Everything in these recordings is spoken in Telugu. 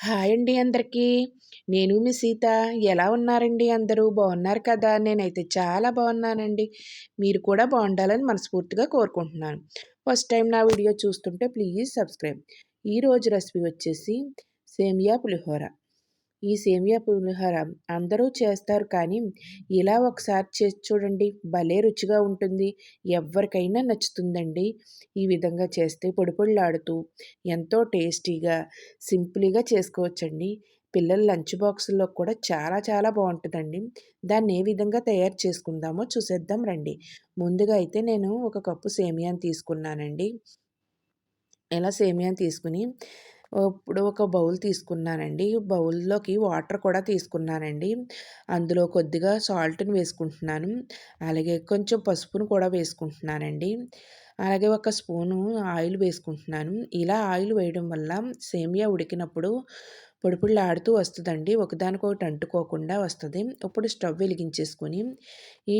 హాయ్ అండి అందరికీ. నేను మీ సీత. ఎలా ఉన్నారండి అందరూ? బాగున్నారు కదా? నేనైతే చాలా బాగున్నానండి. మీరు కూడా బాగుండాలని మనస్ఫూర్తిగా కోరుకుంటున్నాను. ఫస్ట్ టైం నా వీడియో చూస్తుంటే ప్లీజ్ సబ్స్క్రైబ్. ఈరోజు రెసిపీ వచ్చేసి సేమియా పులిహోర. ఈ సేమియా పులిహోర అందరూ చేస్తారు కానీ ఇలా ఒకసారి చేసి చూడండి, భలే రుచిగా ఉంటుంది. ఎవరికైనా నచ్చుతుందండి. ఈ విధంగా చేస్తే పొడి పొడిలాడుతూ ఎంతో టేస్టీగా సింపుల్గా చేసుకోవచ్చండి. పిల్లల లంచ్ బాక్సుల్లో కూడా చాలా చాలా బాగుంటుందండి. దాన్ని ఏ విధంగా తయారు చేసుకుందామో చూసేద్దాం రండి. ముందుగా అయితే నేను ఒక కప్పు సేమియాని తీసుకున్నానండి. ఇలా సేమియాని తీసుకుని ఇప్పుడు ఒక బౌల్ తీసుకున్నానండి. బౌల్‌లోకి వాటర్ కూడా తీసుకున్నానండి. అందులో కొద్దిగా సాల్ట్‌ని వేసుకుంటున్నాను. అలాగే కొంచెం పసుపును కూడా వేసుకుంటున్నానండి. అలాగే ఒక స్పూను ఆయిల్ వేసుకుంటున్నాను. ఇలా ఆయిల్ వేయడం వల్ల సేమియా ఉడికినప్పుడు పొడి పొడిలాడుతూ వస్తదండి. ఒకదానికొకటి అంటుకోకుండా వస్తది. ఇప్పుడు స్టవ్ వెలిగించేసుకొని ఈ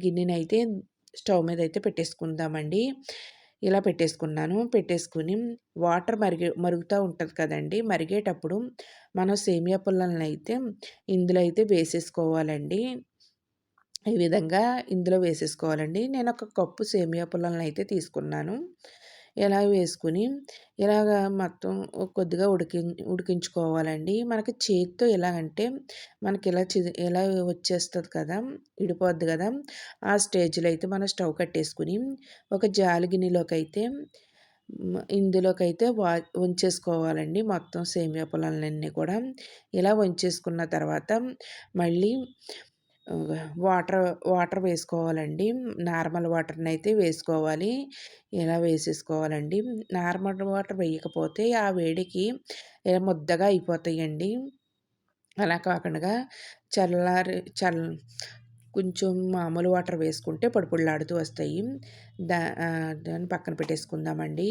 గిన్నెనైతే స్టవ్ మీదయితే పెట్టేసుకుందామండి. ఇలా పెట్టేసుకున్నాను. పెట్టేసుకొని వాటర్ మరుగుతా ఉంటది కదండీ! మరిగేటప్పుడు మనం సేమియా పుల్లలనైతే ఇందులో అయితే వేసేసుకోవాలండి. ఈ విధంగా ఇందులో వేసేసుకోవాలండి. నేను ఒక కప్పు సేమియా పుల్లలనైతే తీసుకున్నాను. ఇలా వేసుకొని ఇలాగా మొత్తం కొద్దిగా ఉడికించుకోవాలండి. మనకి చేత్తో ఎలాగంటే మనకి ఇలా వచ్చేస్తది కదా! విడిపోద్ది కదా! ఆ స్టేజ్‌లో అయితే మనం స్టవ్ కట్టేసుకొని ఒక జాలి గిన్నెలోకైతే ఇందులోకైతే వంచేసుకోవాలండి మొత్తం సేమియా పుల్లలన్నీ కూడా. ఇలా వంచేసుకున్న తర్వాత మళ్ళీ వాటర్ వాటర్ వేసుకోవాలండి. నార్మల్ వాటర్‌నైతే వేసుకోవాలి. ఇలా వేసేసుకోవాలండి. నార్మల్ వాటర్ వేయకపోతే ఆ వేడికి ముద్దగా అయిపోతాయండి. అలా కాకుండా చల్లారి చల్ కొంచెం మామూలు వాటర్ వేసుకుంటే పొడి పొడిలాడుతూ వస్తాయి. దాన్ని పక్కన పెట్టేసుకుందామండి.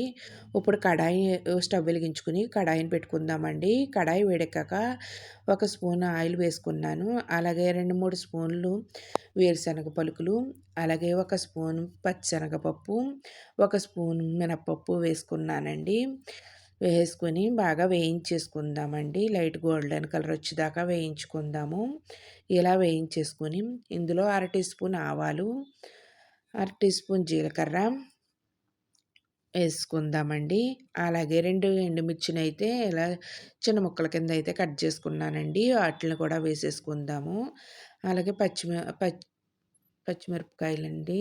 ఇప్పుడు కడాయి స్టవ్ వెలిగించుకొని కడాయిని పెట్టుకుందామండి. కడాయి వేడెక్కాక ఒక స్పూన్ ఆయిల్ వేసుకున్నాను. అలాగే 2, 3 స్పూన్లు వేరుశనగ పలుకులు, అలాగే ఒక స్పూన్ పచ్చిశనగపప్పు, ఒక స్పూన్ మినపప్పు వేసుకున్నానండి. వేసుకొని బాగా వేయించేసుకుందామండి. లైట్ గోల్డెన్ కలర్ వచ్చేదాకా వేయించుకుందాము. ఇలా వేయించేసుకొని ఇందులో అర టీ స్పూన్ ఆవాలు, అర టీ స్పూన్ జీలకర్ర వేసుకుందామండి. అలాగే 2 ఎండుమిర్చినైతే ఇలా చిన్న ముక్కల కింద అయితే కట్ చేసుకున్నానండి. వాటిని కూడా వేసేసుకుందాము. అలాగే పచ్చిమిరపకాయలండి.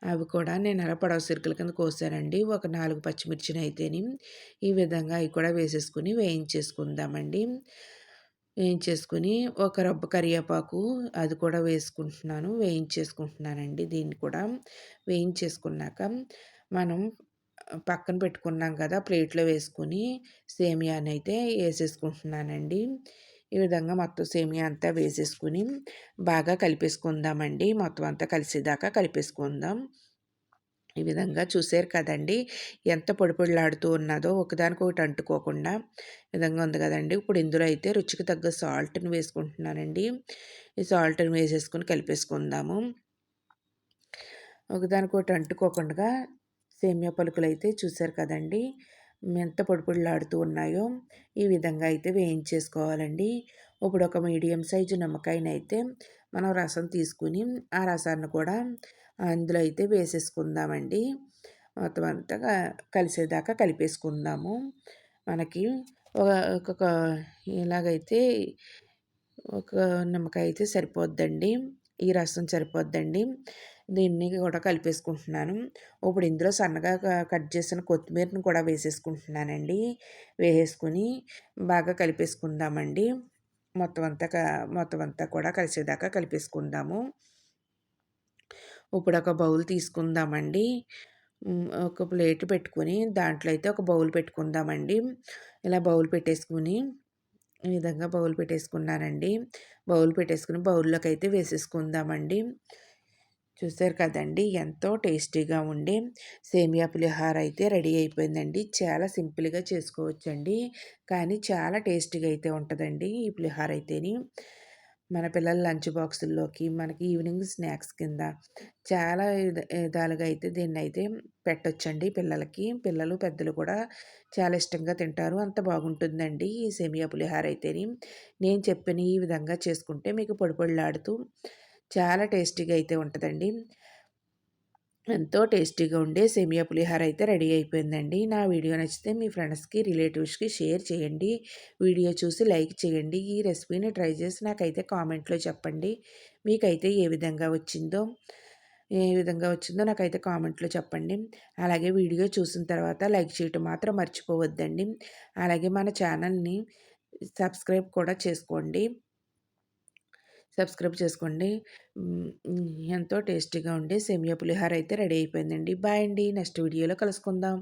అవి కూడా నేను అలా పొడవు సిరుకుల కింద కోసానండి. ఒక 4 పచ్చిమిర్చినయితేని ఈ విధంగా అవి కూడా వేసేసుకొని వేయించేసుకుందామండి. వేయించేసుకొని ఒక రబ్బ కరివేపాకు అది కూడా వేయించేసుకుంటున్నానండి దీన్ని కూడా. వేయించేసుకున్నాక మనం పక్కన పెట్టుకున్నాం కదా! ప్లేట్‌లో వేసుకొని సేమియానైతే ఏసేసుకుంటున్నానండి. ఈ విధంగా మొత్తం సేమియా అంతా వేసేసుకొని బాగా కలిపేసుకుందామండి. మొత్తం అంతా కలిసేదాకా కలిపేసుకుందాం. ఈ విధంగా చూసారు కదండీ! ఎంత పొడి పొడిలాడుతూ ఉన్నదో ఒకదానికొకటి అంటుకోకుండా. ఈ విధంగా ఉంది కదండీ! ఇప్పుడు ఇందులో అయితే రుచికి తగ్గ సాల్ట్‌ని వేసుకుంటున్నానండి. ఈ సాల్ట్‌ని వేసేసుకొని కలిపేసుకుందాము. ఒకదానికొకటి అంటుకోకుండా సేమియా పలుకులైతే చూసారు కదండీ! ఎంత పొడి పొడిలాడుతూ ఉన్నాయో. ఈ విధంగా అయితే వేయించేసుకోవాలండి. ఇప్పుడు ఒక మీడియం సైజు నిమ్మకాయనైతే మనం రసం తీసుకొని ఆ రసాన్ని కూడా అందులో అయితే వేసేసుకుందామండి. మొత్తం అంతా కలిసేదాకా కలిపేసుకుందాము. మనకి ఒకొక ఇలాగైతే ఒక నిమ్మకాయ అయితే సరిపోద్దండి. ఈ రసం సరిపోద్దండి. దీన్ని కూడా కలిపేసుకుంటున్నాను. ఇప్పుడు ఇందులో సన్నగా కట్ చేసిన కొత్తిమీరని కూడా వేసేసుకుంటున్నానండి. వేసేసుకొని బాగా కలిపేసుకుందామండి. మొత్తం అంతా కూడా కలిసేదాకా కలిపేసుకుందాము. ఇప్పుడు ఒక బౌల్ తీసుకుందామండి. ఒక ప్లేట్ పెట్టుకొని దాంట్లో అయితే ఒక బౌల్ పెట్టుకుందామండి. ఇలా బౌల్ పెట్టేసుకొని ఈ విధంగా బౌల్ పెట్టేసుకున్నానండి. బౌల్ పెట్టేసుకొని బౌల్లోకి అయితే వేసేసుకుందామండి. చూసారు కదండీ! ఎంతో టేస్టీగా ఉండే సేమియా పులిహోర అయితే రెడీ అయిపోయిందండి. చాలా సింపుల్‌గా చేసుకోవచ్చండి. కానీ చాలా టేస్టీగా అయితే ఉంటదండి ఈ పులిహోర అయితేని. మన పిల్లల లంచ్ బాక్సుల్లోకి, మనకి ఈవినింగ్ స్నాక్స్ కింద చాలా విధాలుగా అయితే దీన్నైతే పెట్టొచ్చండి పిల్లలకి. పిల్లలు, పెద్దలు కూడా చాలా ఇష్టంగా తింటారు. అంత బాగుంటుందండి ఈ సేమియా పులిహోర అయితేని. నేను చెప్పిన ఈ విధంగా చేసుకుంటే మీకు పొడి పొడిలాడుతూ చాలా టేస్టీగా అయితే ఉంటదండి. ఎంతో టేస్టీగా ఉండే సేమియా పులిహోర అయితే రెడీ అయిపోయిందండి. నా వీడియో నచ్చితే మీ ఫ్రెండ్స్‌కి, రిలేటివ్స్‌కి షేర్ చేయండి. వీడియో చూసి లైక్ చేయండి. ఈ రెసిపీని ట్రై చేసి నాకైతే కామెంట్‌లో చెప్పండి. మీకైతే ఏ విధంగా వచ్చిందో నాకైతే కామెంట్‌లో చెప్పండి. అలాగే వీడియో చూసిన తర్వాత లైక్ చేయటం మాత్రం మర్చిపోవద్దండి. అలాగే మన ఛానల్‌ని సబ్స్క్రైబ్ కూడా చేసుకోండి. సబ్స్క్రైబ్ చేసుకోండి. హ్మ్. ఎంతో టేస్టీగా ఉండే సేమియా పులిహోర అయితే రెడీ అయిపోయిందండి. బాయ్ అండి. నెక్స్ట్ వీడియోలో కలుసుకుందాం.